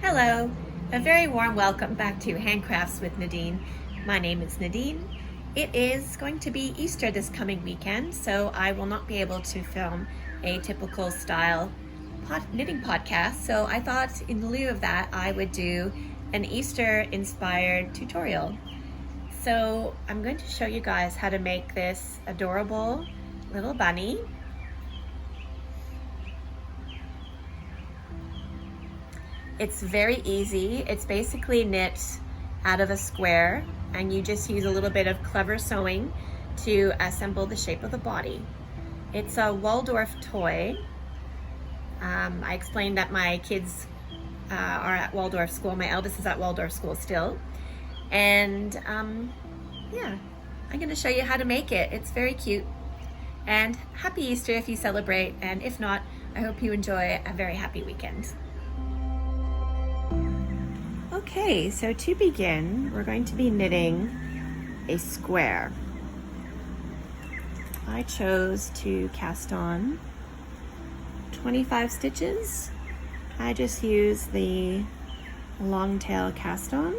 Hello, a very warm welcome back to Handcrafts with Nadine. My name is Nadine. It is going to be Easter this coming weekend, so I will not be able to film a typical style knitting podcast. So I thought in lieu of that, I would do an Easter inspired tutorial. So I'm going to show you guys how to make this adorable little bunny. It's very easy. It's basically knit out of a square, and you just use a little bit of clever sewing to assemble the shape of the body. It's a Waldorf toy. I explained that my kids are at Waldorf school. My eldest is at Waldorf school still. And yeah, I'm gonna show you how to make it. It's very cute. And happy Easter if you celebrate, and if not, I hope you enjoy a very happy weekend. Okay, so to begin, we're going to be knitting a square. I chose to cast on 25 stitches. I just use the long tail cast on,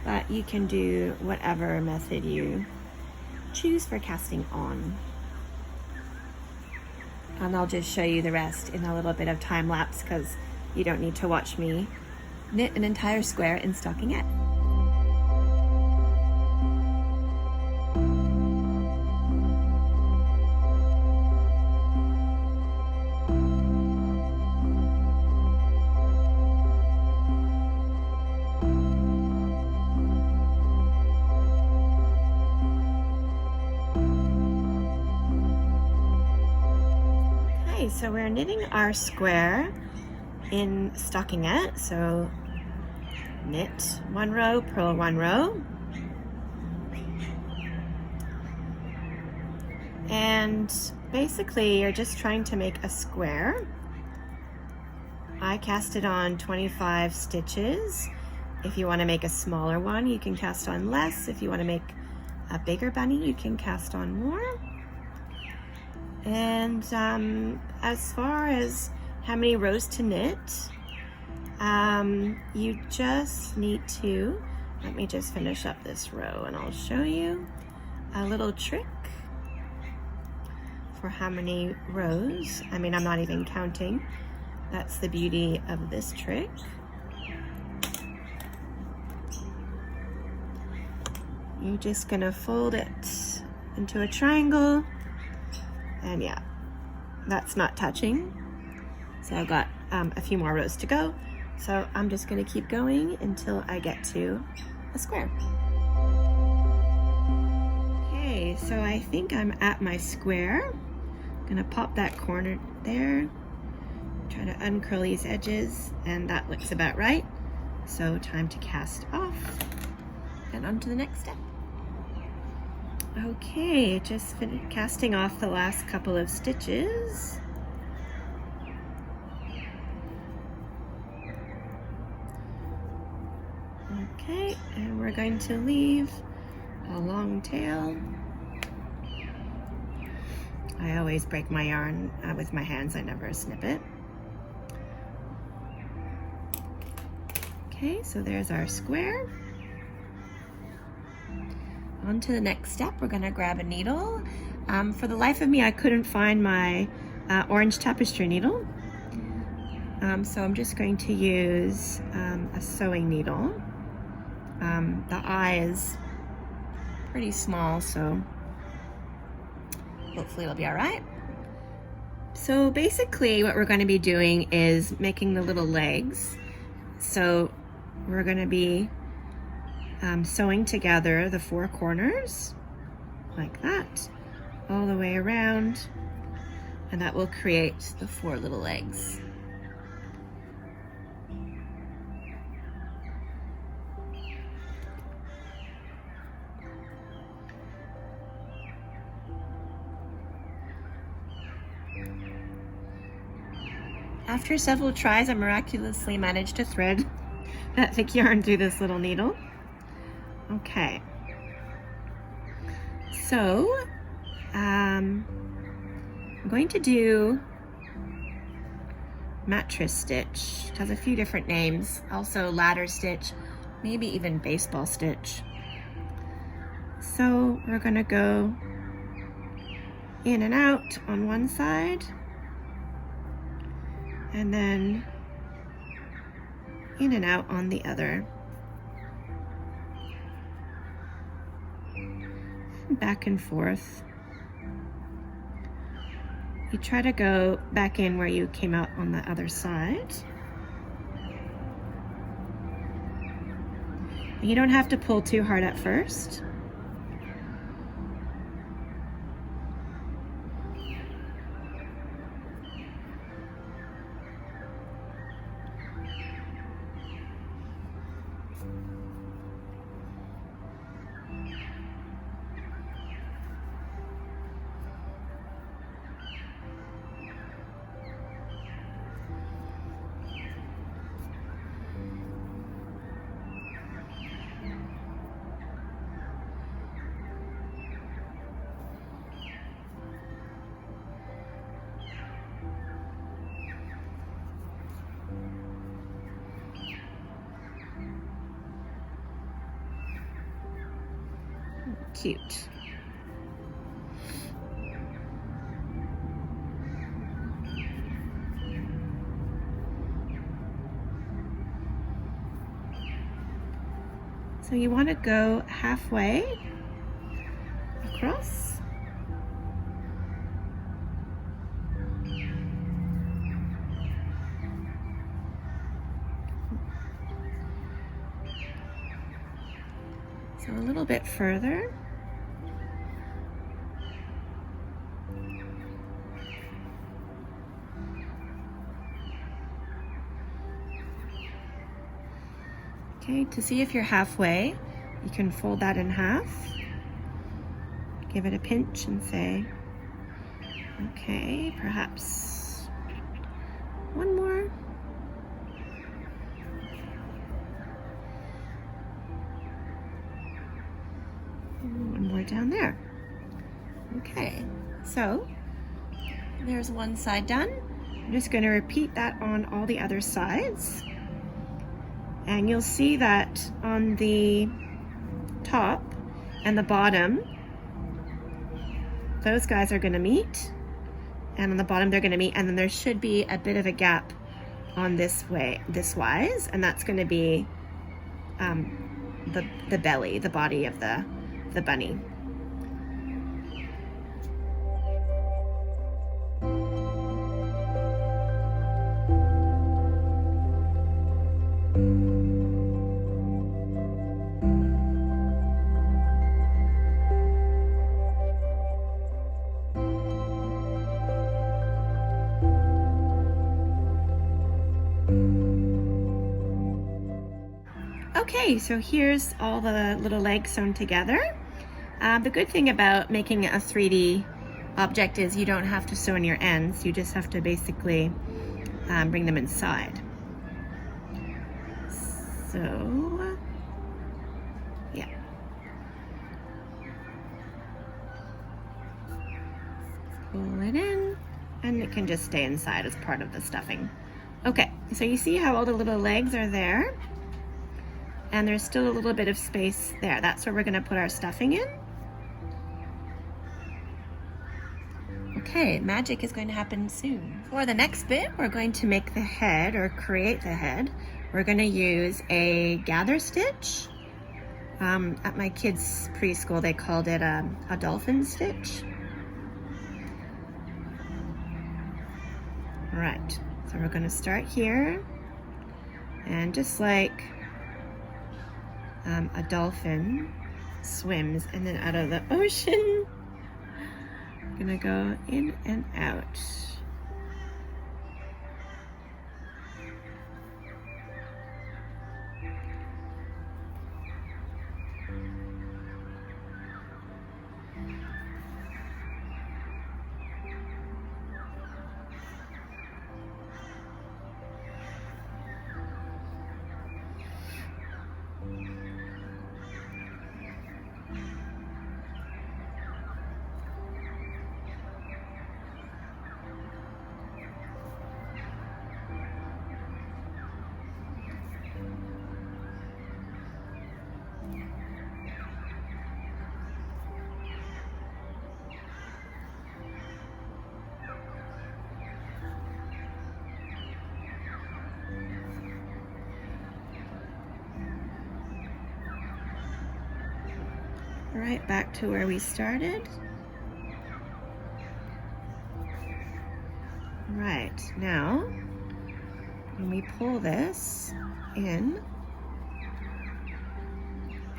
but you can do whatever method you choose for casting on. And I'll just show you the rest in a little bit of time lapse because you don't need to watch me knit an entire square in stockinette. Okay, so we're knitting our square in stockinette, so knit one row, purl one row, and basically you're just trying to make a square. I casted on 25 stitches. If you want to make a smaller one, you can cast on less. If you want to make a bigger bunny, you can cast on more. And as far as how many rows to knit, you just need to, let me just finish up this row and I'll show you a little trick for how many rows. I mean, I'm not even counting. That's the beauty of this trick. You're just gonna fold it into a triangle, and yeah, that's not touching. So I've got a few more rows to go. So I'm just gonna keep going until I get to a square. Okay, so I think I'm at my square. I'm gonna pop that corner there, try to uncurl these edges, and that looks about right. So time to cast off and on to the next step. Okay, just casting off the last couple of stitches. Okay, and we're going to leave a long tail. I always break my yarn with my hands, I never snip it. Okay, so there's our square. On to the next step, we're gonna grab a needle. For the life of me, I couldn't find my orange tapestry needle. So I'm just going to use a sewing needle. The eye is pretty small, so hopefully it'll be all right. So basically what we're going to be doing is making the little legs. So we're going to be sewing together the four corners like that all the way around, and that will create the four little legs. After several tries, I miraculously managed to thread that thick yarn through this little needle. Okay. So, I'm going to do mattress stitch. It has a few different names. Also ladder stitch, maybe even baseball stitch. So we're gonna go in and out on one side, and then in and out on the other. Back and forth. You try to go back in where you came out on the other side. You don't have to pull too hard at first. Cute. So you want to go halfway across. So a little bit further. Okay, to see if you're halfway, you can fold that in half. Give it a pinch and say, okay, perhaps one more. And one more down there. Okay, so there's one side done. I'm just going to repeat that on all the other sides. And you'll see that on the top and the bottom, those guys are going to meet, and on the bottom they're going to meet, and then there should be a bit of a gap on this wise, and that's going to be the belly, the body of the bunny. Okay, so here's all the little legs sewn together. The good thing about making a 3D object is you don't have to sew in your ends. You just have to basically bring them inside. So, yeah. Pull it in, and it can just stay inside as part of the stuffing. Okay, so you see how all the little legs are there? And there's still a little bit of space there. That's where we're gonna put our stuffing in. Okay, magic is going to happen soon. For the next bit, we're going to make the head, or create the head. We're gonna use a gather stitch. At my kids' preschool, they called it a dolphin stitch. All right, so we're gonna start here. And just like a dolphin swims in and out of the ocean, I'm gonna go in and out. Right back to where we started. Right, now when we pull this in,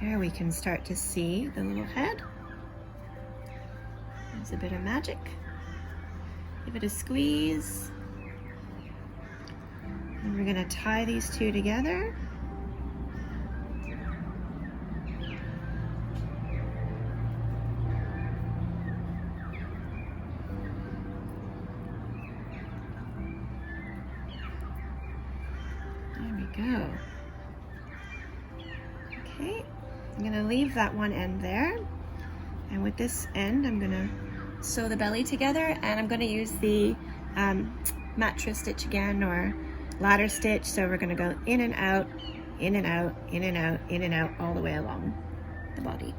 there we can start to see the little head. There's a bit of magic. Give it a squeeze. And we're gonna tie these two together. There we go. Okay, I'm gonna leave that one end there. And with this end, I'm gonna sew the belly together, and I'm gonna use the mattress stitch again, or ladder stitch. So we're gonna go in and out, in and out, in and out, in and out, all the way along the body.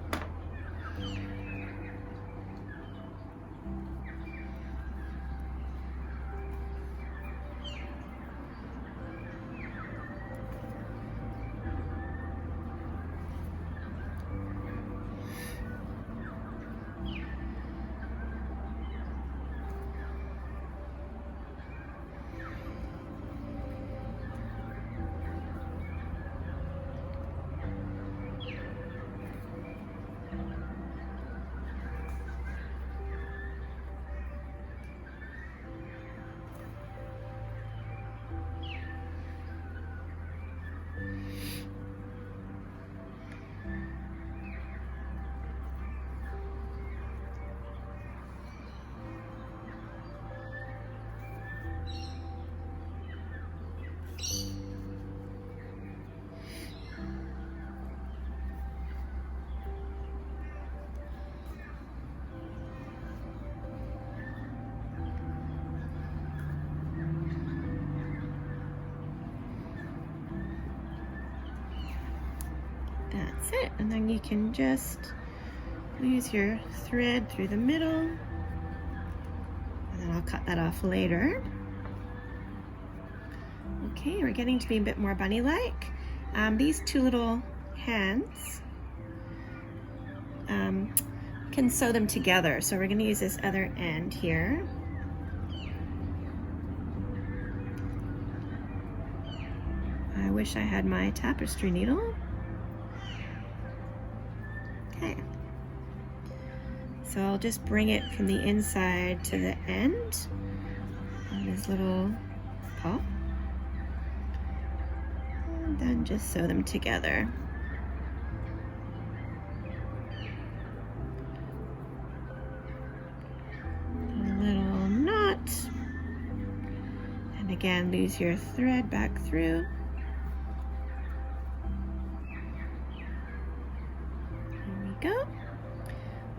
That's it, and then you can just use your thread through the middle, and then I'll cut that off later. Okay, we're getting to be a bit more bunny-like. These two little hands, can sew them together. So we're gonna use this other end here. I wish I had my tapestry needle. Okay. So I'll just bring it from the inside to the end of this little paw. And then just sew them together. A little knot. And again, lose your thread back through. There we go.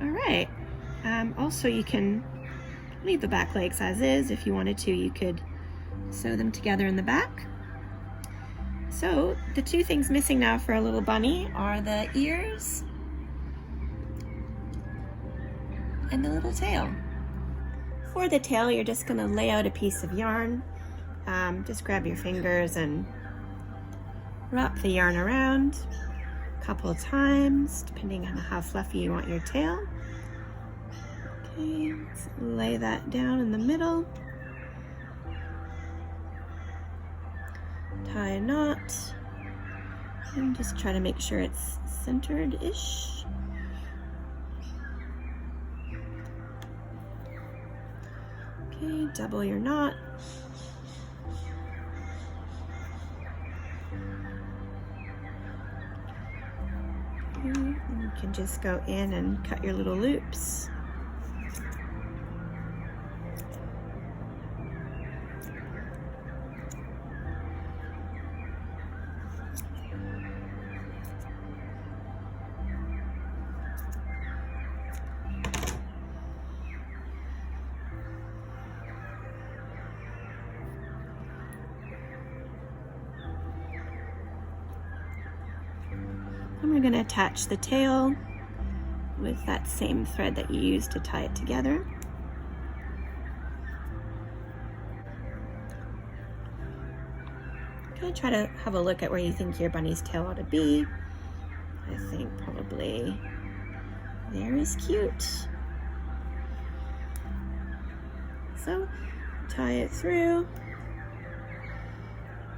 All right. Also, you can leave the back legs as is. If you wanted to, you could sew them together in the back. So the two things missing now for a little bunny are the ears and the little tail. For the tail, you're just going to lay out a piece of yarn. Just grab your fingers and wrap the yarn around a couple of times, depending on how fluffy you want your tail. Okay, let's lay that down in the middle. Tie a knot and just try to make sure it's centered-ish. Okay, double your knot. Okay, and you can just go in and cut your little loops. And we're going to attach the tail with that same thread that you used to tie it together. Okay, try to have a look at where you think your bunny's tail ought to be. I think probably There is cute. So tie it through,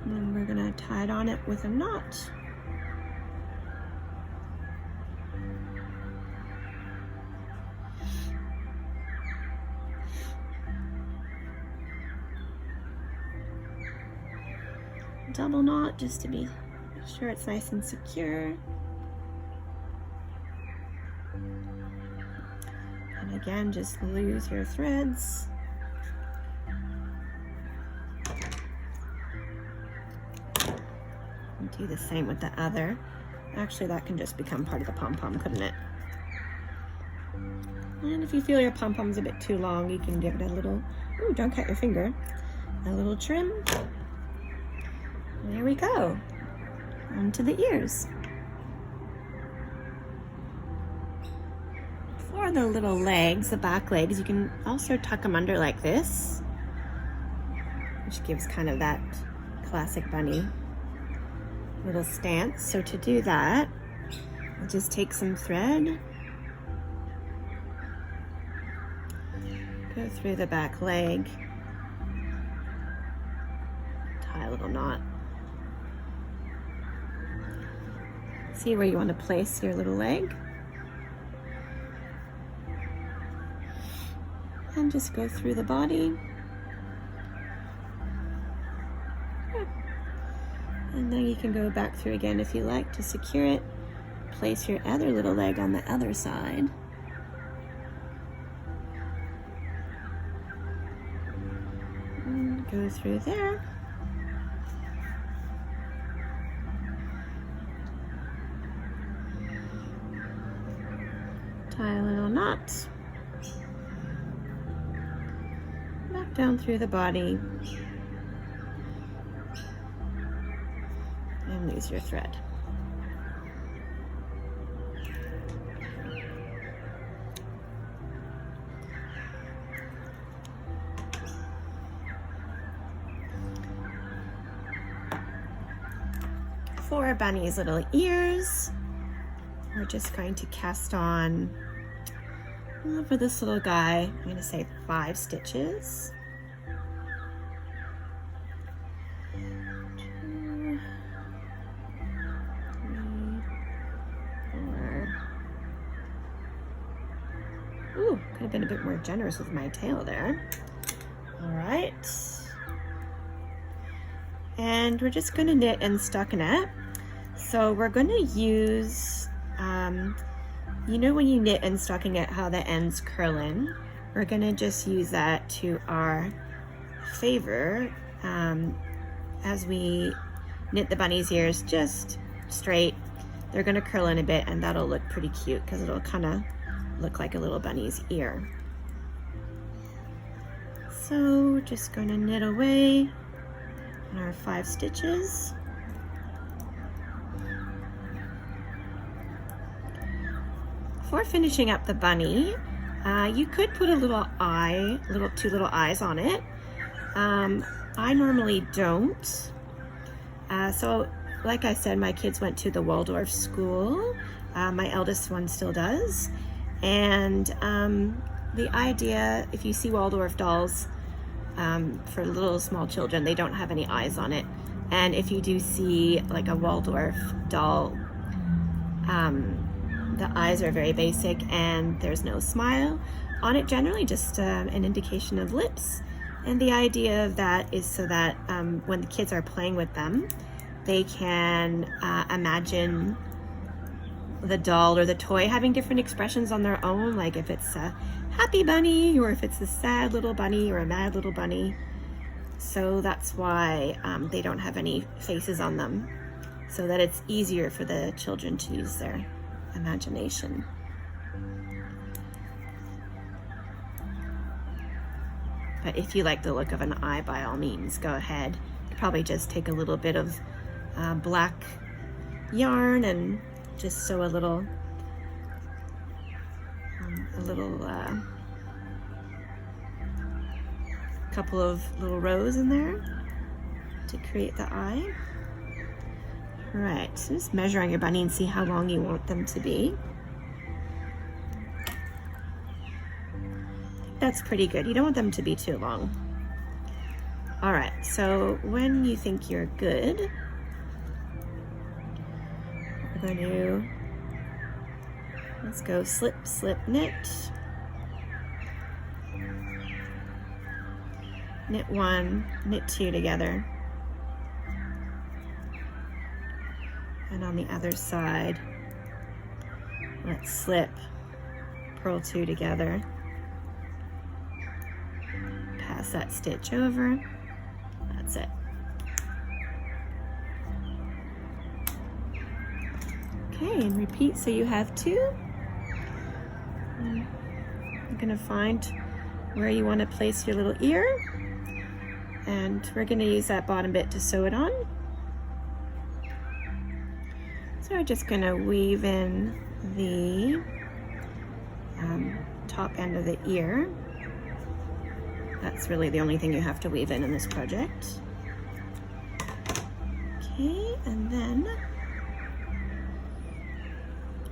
and then we're gonna tie it on it with a knot. Double knot just to be sure it's nice and secure. And again, just lose your threads. And do the same with the other. Actually, that can just become part of the pom-pom, couldn't it? And if you feel your pom-pom's a bit too long, you can give it a little, ooh, don't cut your finger, a little trim. There we go. Onto the ears. For the little legs, the back legs, you can also tuck them under like this, which gives kind of that classic bunny little stance. So to do that, I'll just take some thread, go through the back leg, tie a little knot. See where you want to place your little leg. And just go through the body. And then you can go back through again if you like to secure it. Place your other little leg on the other side. And go through there. Tie a little knot. Back down through the body. And lose your thread. For Bunny's little ears, we're just going to cast on, for this little guy, I'm going to say 5 stitches. 2, 3, 4. Ooh, could have been a bit more generous with my tail there. All right. And we're just going to knit and stockinette. So we're going to use, you know when you knit and stockinette how the ends curl in? We're going to just use that to our favor as we knit the bunny's ears just straight. They're going to curl in a bit, and that'll look pretty cute because it'll kind of look like a little bunny's ear. So we're just going to knit away on our 5 stitches. Before finishing up the bunny, you could put a little eye, two little eyes on it. I normally don't. So like I said, my kids went to the Waldorf school. My eldest one still does. And the idea, if you see Waldorf dolls, for little small children, they don't have any eyes on it. And if you do see like a Waldorf doll, the eyes are very basic and there's no smile on it, generally just an indication of lips. And the idea of that is so that when the kids are playing with them, they can imagine the doll or the toy having different expressions on their own, like if it's a happy bunny or if it's a sad little bunny or a mad little bunny. So that's why they don't have any faces on them, so that it's easier for the children to use their imagination. But if you like the look of an eye, by all means, go ahead. Probably just take a little bit of black yarn and just sew a little couple of little rows in there to create the eye. All right, so just measure on your bunny and see how long you want them to be. that's pretty good. You don't want them to be too long. All right, so when you think you're good, we're going to, let's go slip, slip, knit. Knit 1, knit 2 together. And on the other side, let's slip, purl 2 together. Pass that stitch over. That's it. Okay, and repeat so you have 2. You're gonna find where you want to place your little ear, and we're gonna use that bottom bit to sew it on. So we're just gonna weave in the top end of the ear. That's really the only thing you have to weave in this project. Okay, and then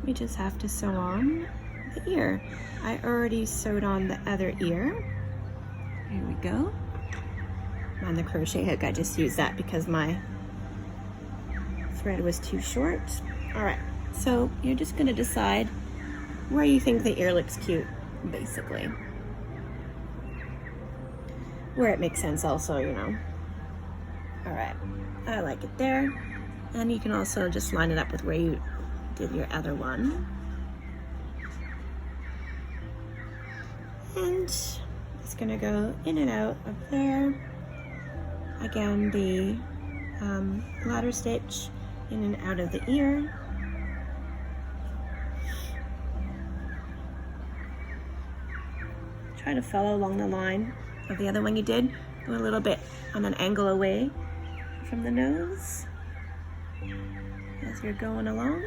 we just have to sew on the ear. I already sewed on the other ear. Here we go. On the crochet hook, I just used that because my thread was too short. All right, so you're just gonna decide where you think the ear looks cute, basically. Where it makes sense also, you know. All right, I like it there. And you can also just line it up with where you did your other one. And it's gonna go in and out of there. Again, the ladder stitch in and out of the ear. Try to follow along the line of the other one you did. Go a little bit on an angle away from the nose as you're going along.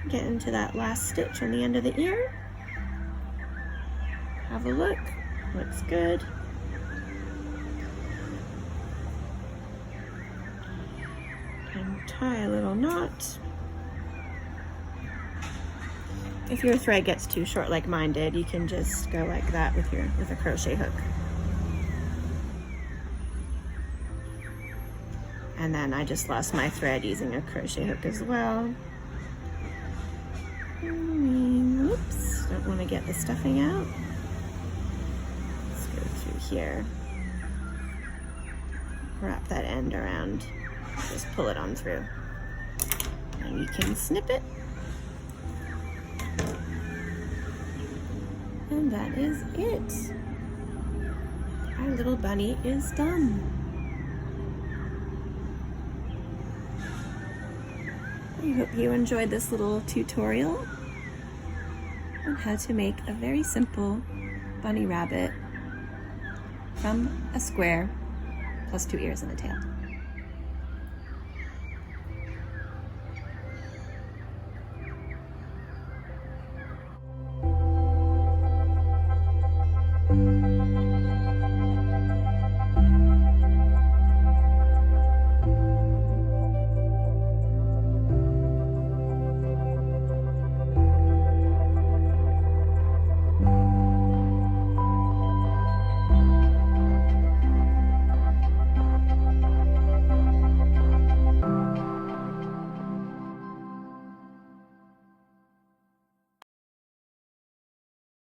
Get into that last stitch on the end of the ear. Have a look. Looks good. And tie a little knot. If your thread gets too short like mine did, you can just go like that with a crochet hook. And then I just lost my thread using a crochet hook as well. Oops, don't want to get the stuffing out. Let's go through here. Wrap that end around. Just pull it on through. And you can snip it. And that is it. Our little bunny is done. I hope you enjoyed this little tutorial on how to make a very simple bunny rabbit from a square plus 2 ears and a tail.